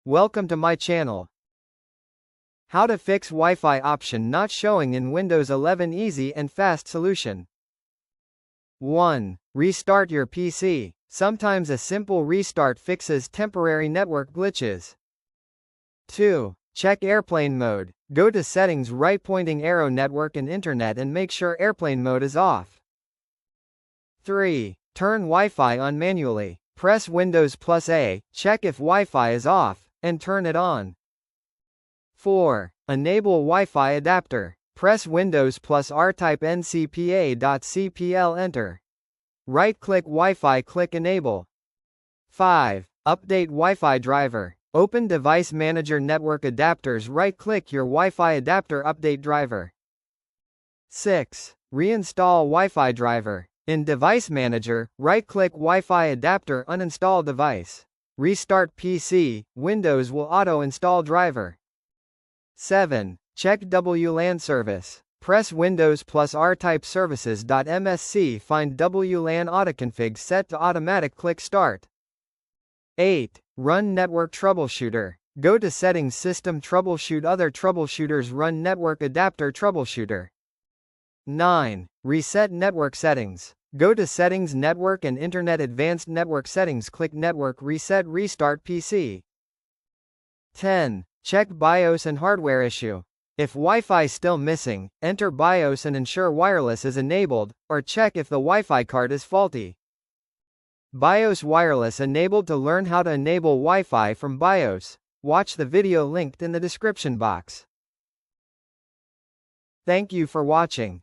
Welcome to my channel. How to fix Wi-Fi option not showing in Windows 11. Easy and fast solution. 1. Restart your PC. Sometimes a simple restart fixes temporary network glitches. 2. Check airplane mode. Go to settings, right pointing arrow, network and internet, and make sure airplane mode is off. 3. Turn Wi-Fi on manually. Press Windows plus A, check if Wi-Fi is off, and turn it on. 4. Enable Wi-Fi adapter. Press Windows plus R, type ncpa.cpl, enter. Right-click Wi-Fi, click Enable. 5. Update Wi-Fi driver. Open Device Manager, Network Adapters, right-click your Wi-Fi adapter, update driver. 6. Reinstall Wi-Fi driver. In Device Manager, right-click Wi-Fi adapter, uninstall device. Restart PC, Windows will auto-install driver. 7. Check WLAN service. Press Windows plus R, type services.msc, find WLAN AutoConfig set to automatic, click Start. 8. Run Network Troubleshooter. Go to Settings, System Troubleshoot, Other Troubleshooters, run Network Adapter Troubleshooter. 9. Reset network settings. Go to Settings, Network and Internet, Advanced Network Settings, click Network Reset, restart PC. 10. Check BIOS and hardware issue. If Wi-Fi still missing, enter BIOS and ensure wireless is enabled, or check if the Wi-Fi card is faulty. BIOS wireless enabled. To learn how to enable Wi-Fi from BIOS, watch the video linked in the description box. Thank you for watching.